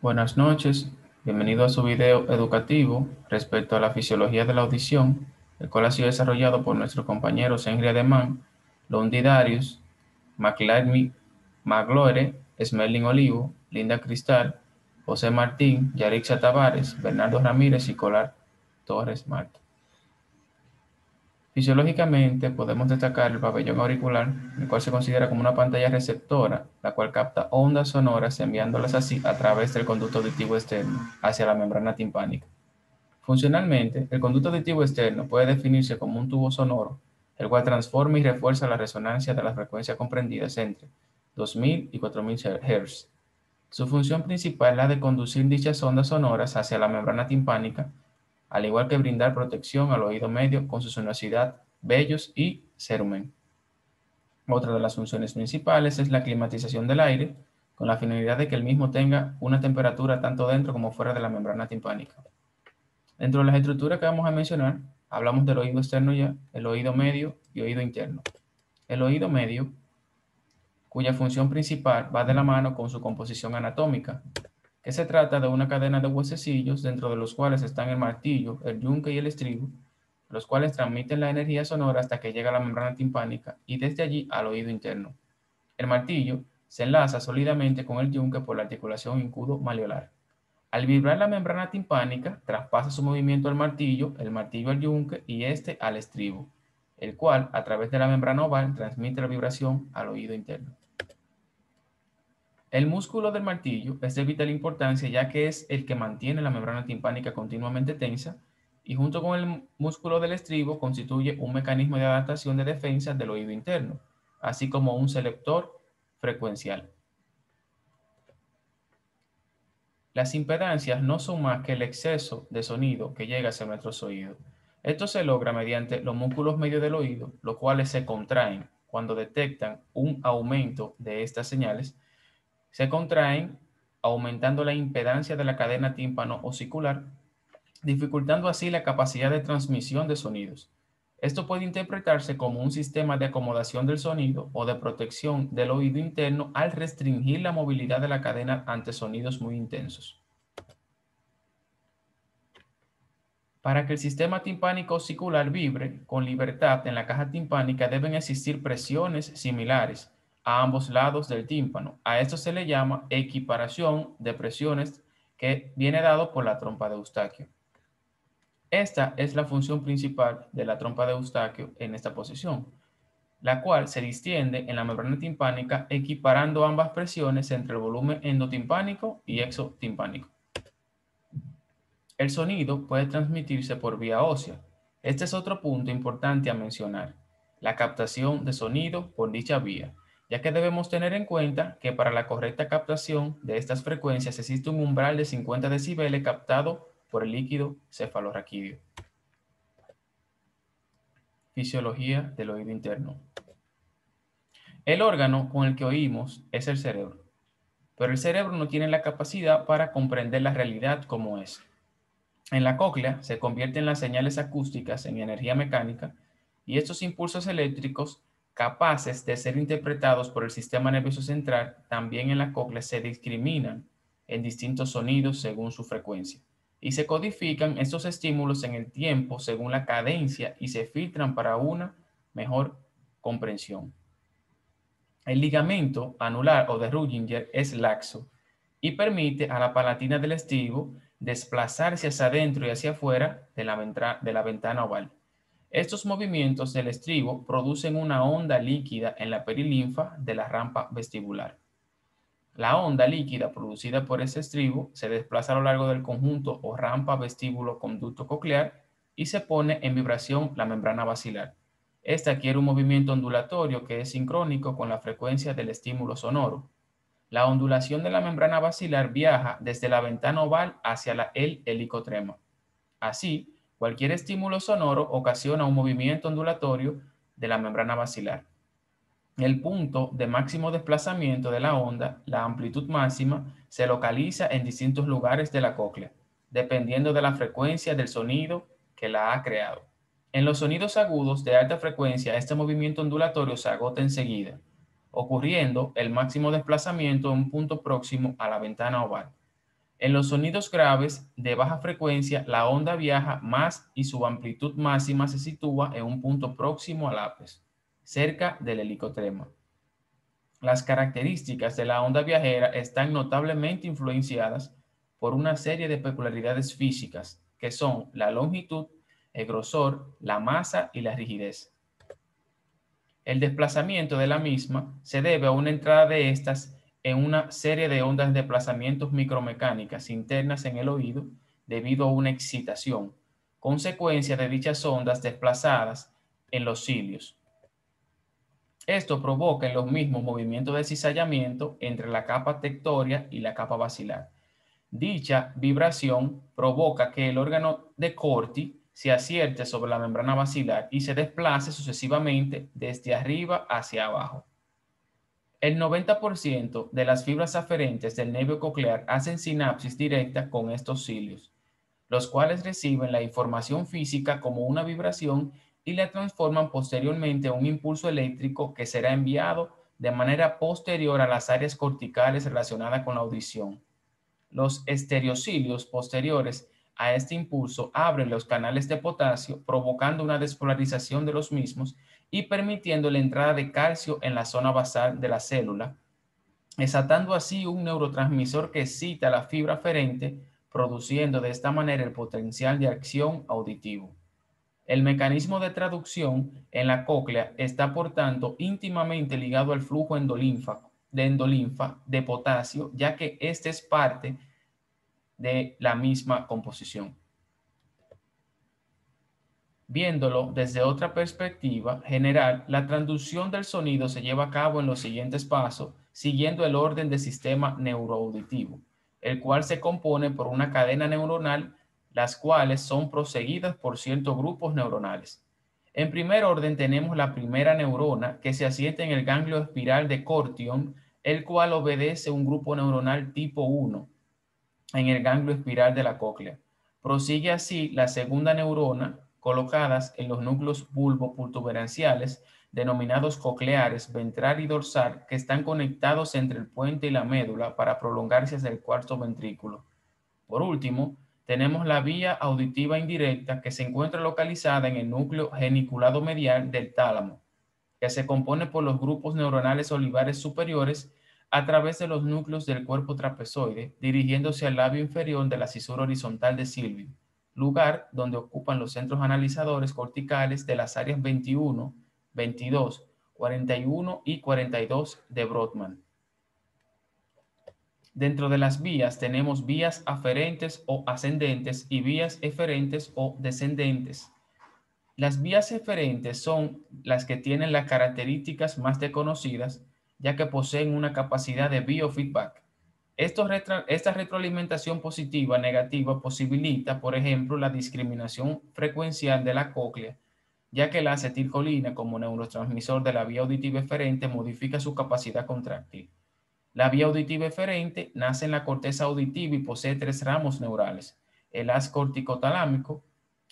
Buenas noches, bienvenido a su video educativo respecto a la fisiología de la audición, el cual ha sido desarrollado por nuestros compañeros Henry Ademán, Londi Darius, McLeod Magloire, Smerling Olivo, Linda Cristal, José Martín, Yarixa Tavares, Bernardo Ramírez y Colar Torres Marta. Fisiológicamente, podemos destacar el pabellón auricular, el cual se considera como una pantalla receptora, la cual capta ondas sonoras enviándolas así a través del conducto auditivo externo hacia la membrana timpánica. Funcionalmente, el conducto auditivo externo puede definirse como un tubo sonoro, el cual transforma y refuerza la resonancia de las frecuencias comprendidas entre 2000 y 4000 Hz. Su función principal es la de conducir dichas ondas sonoras hacia la membrana timpánica, al igual que brindar protección al oído medio con su sonoridad, vellos y cerumen. Otra de las funciones principales es la climatización del aire, con la finalidad de que el mismo tenga una temperatura tanto dentro como fuera de la membrana timpánica. Dentro de las estructuras que vamos a mencionar, hablamos del oído externo ya, el oído medio y oído interno. El oído medio, cuya función principal va de la mano con su composición anatómica, que se trata de una cadena de huesecillos dentro de los cuales están el martillo, el yunque y el estribo, los cuales transmiten la energía sonora hasta que llega a la membrana timpánica y desde allí al oído interno. El martillo se enlaza sólidamente con el yunque por la articulación incudo-malleolar. Al vibrar la membrana timpánica, traspasa su movimiento al martillo, el martillo al yunque y este al estribo, el cual, a través de la membrana oval, transmite la vibración al oído interno. El músculo del martillo es de vital importancia ya que es el que mantiene la membrana timpánica continuamente tensa y junto con el músculo del estribo constituye un mecanismo de adaptación de defensa del oído interno, así como un selector frecuencial. Las impedancias no son más que el exceso de sonido que llega hacia nuestros oídos. Esto se logra mediante los músculos medios del oído, los cuales se contraen cuando detectan un aumento de estas señales. Se contraen aumentando la impedancia de la cadena tímpano-osicular, dificultando así la capacidad de transmisión de sonidos. Esto puede interpretarse como un sistema de acomodación del sonido o de protección del oído interno al restringir la movilidad de la cadena ante sonidos muy intensos. Para que el sistema timpánico osicular vibre con libertad en la caja timpánica deben existir presiones similares a ambos lados del tímpano. A esto se le llama equiparación de presiones que viene dado por la trompa de Eustaquio. Esta es la función principal de la trompa de Eustaquio en esta posición, la cual se distiende en la membrana timpánica equiparando ambas presiones entre el volumen endotimpánico y exotimpánico. El sonido puede transmitirse por vía ósea. Este es otro punto importante a mencionar, la captación de sonido por dicha vía, ya que debemos tener en cuenta que para la correcta captación de estas frecuencias existe un umbral de 50 decibeles captado por el líquido cefalorraquídeo. Fisiología del oído interno. El órgano con el que oímos es el cerebro, pero el cerebro no tiene la capacidad para comprender la realidad como es. En la cóclea se convierten las señales acústicas en energía mecánica y estos impulsos eléctricos capaces de ser interpretados por el sistema nervioso central también en la cóclea se discriminan en distintos sonidos según su frecuencia y se codifican estos estímulos en el tiempo según la cadencia y se filtran para una mejor comprensión. El ligamento anular o de Rüdiger es laxo y permite a la palatina del estribo desplazarse hacia adentro y hacia afuera de la ventana oval. Estos movimientos del estribo producen una onda líquida en la perilinfa de la rampa vestibular. La onda líquida producida por ese estribo se desplaza a lo largo del conjunto o rampa vestíbulo-conducto coclear y se pone en vibración la membrana basilar. Esta adquiere un movimiento ondulatorio que es sincrónico con la frecuencia del estímulo sonoro. La ondulación de la membrana basilar viaja desde la ventana oval hacia el helicotrema. Así, cualquier estímulo sonoro ocasiona un movimiento ondulatorio de la membrana basilar. El punto de máximo desplazamiento de la onda, la amplitud máxima, se localiza en distintos lugares de la cóclea, dependiendo de la frecuencia del sonido que la ha creado. En los sonidos agudos de alta frecuencia, este movimiento ondulatorio se agota enseguida, ocurriendo el máximo desplazamiento en un punto próximo a la ventana oval. En los sonidos graves de baja frecuencia, la onda viaja más y su amplitud máxima se sitúa en un punto próximo al ápice, cerca del helicotrema. Las características de la onda viajera están notablemente influenciadas por una serie de peculiaridades físicas, que son la longitud, el grosor, la masa y la rigidez. El desplazamiento de la misma se debe a una entrada de estas en una serie de ondas de desplazamientos micromecánicas internas en el oído debido a una excitación, consecuencia de dichas ondas desplazadas en los cilios. Esto provoca en los mismos movimientos de cizallamiento entre la capa tectoria y la capa basilar. Dicha vibración provoca que el órgano de Corti se asierte sobre la membrana basilar y se desplace sucesivamente desde arriba hacia abajo. El 90% de las fibras aferentes del nervio coclear hacen sinapsis directa con estos cilios, los cuales reciben la información física como una vibración y la transforman posteriormente a un impulso eléctrico que será enviado de manera posterior a las áreas corticales relacionadas con la audición. Los estereocilios posteriores a este impulso abren los canales de potasio, provocando una despolarización de los mismos y permitiendo la entrada de calcio en la zona basal de la célula, desatando así un neurotransmisor que excita la fibra aferente, produciendo de esta manera el potencial de acción auditivo. El mecanismo de traducción en la cóclea está, por tanto, íntimamente ligado al flujo endolinfa de potasio, ya que este es parte de la misma composición. Viéndolo desde otra perspectiva general, la transducción del sonido se lleva a cabo en los siguientes pasos, siguiendo el orden del sistema neuroauditivo, el cual se compone por una cadena neuronal, las cuales son proseguidas por ciertos grupos neuronales. En primer orden tenemos la primera neurona que se asienta en el ganglio espiral de Cortion, el cual obedece un grupo neuronal tipo 1 en el ganglio espiral de la cóclea. Prosigue así la segunda neurona, colocadas en los núcleos bulbo-protuberanciales, denominados cocleares ventral y dorsal, que están conectados entre el puente y la médula para prolongarse hacia el cuarto ventrículo. Por último, tenemos la vía auditiva indirecta que se encuentra localizada en el núcleo geniculado medial del tálamo, que se compone por los grupos neuronales olivares superiores a través de los núcleos del cuerpo trapezoide, dirigiéndose al labio inferior de la cisura horizontal de Sylvius, lugar donde ocupan los centros analizadores corticales de las áreas 21, 22, 41 y 42 de Brodmann. Dentro de las vías tenemos vías aferentes o ascendentes y vías eferentes o descendentes. Las vías eferentes son las que tienen las características más desconocidas, ya que poseen una capacidad de biofeedback. Esta retroalimentación positiva negativa posibilita, por ejemplo, la discriminación frecuencial de la cóclea, ya que la acetilcolina, como neurotransmisor de la vía auditiva eferente, modifica su capacidad contráctil. La vía auditiva eferente nace en la corteza auditiva y posee tres ramos neurales: el haz corticotalámico,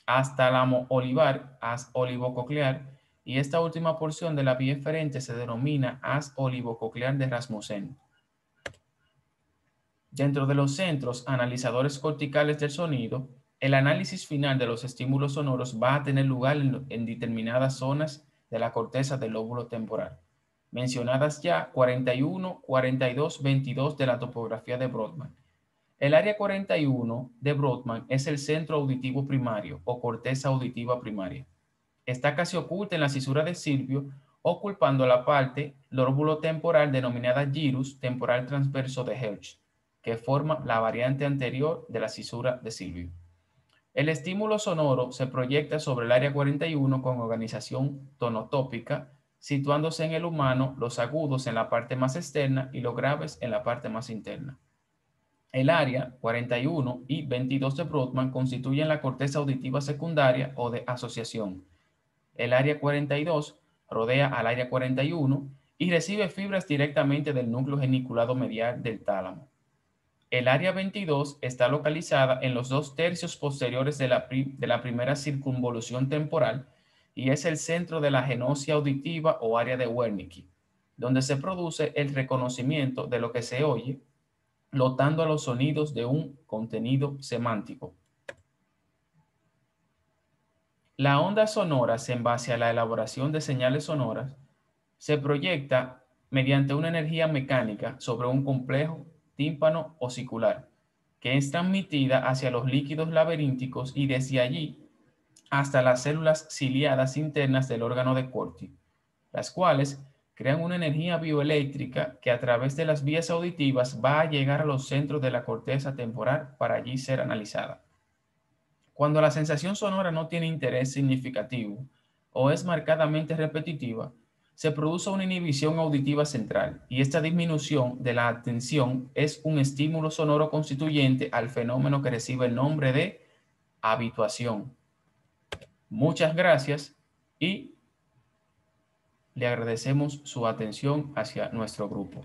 haz tálamo olivar, haz olivococlear, y esta última porción de la vía eferente se denomina haz olivococlear de Rasmussen. Dentro de los centros analizadores corticales del sonido, el análisis final de los estímulos sonoros va a tener lugar en determinadas zonas de la corteza del lóbulo temporal, mencionadas ya 41, 42, 22 de la topografía de Brodmann. El área 41 de Brodmann es el centro auditivo primario o corteza auditiva primaria. Está casi oculta en la cisura de Sylvius, ocupando la parte lóbulo temporal denominada gyrus temporal transverso de Hertz, que forma la variante anterior de la cisura de Sylvius. El estímulo sonoro se proyecta sobre el área 41 con organización tonotópica, situándose en el humano los agudos en la parte más externa y los graves en la parte más interna. El área 41 y 22 de Brodmann constituyen la corteza auditiva secundaria o de asociación. El área 42 rodea al área 41 y recibe fibras directamente del núcleo geniculado medial del tálamo. El área 22 está localizada en los 2/3 posteriores de la primera circunvolución temporal y es el centro de la genosia auditiva o área de Wernicke, donde se produce el reconocimiento de lo que se oye lotando a los sonidos de un contenido semántico. La onda sonora, en base a la elaboración de señales sonoras, se proyecta mediante una energía mecánica sobre un complejo tímpano osicular, que es transmitida hacia los líquidos laberínticos y desde allí hasta las células ciliadas internas del órgano de Corti, las cuales crean una energía bioeléctrica que a través de las vías auditivas va a llegar a los centros de la corteza temporal para allí ser analizada. Cuando la sensación sonora no tiene interés significativo o es marcadamente repetitiva, se produce una inhibición auditiva central y esta disminución de la atención es un estímulo sonoro constituyente al fenómeno que recibe el nombre de habituación. Muchas gracias y le agradecemos su atención hacia nuestro grupo.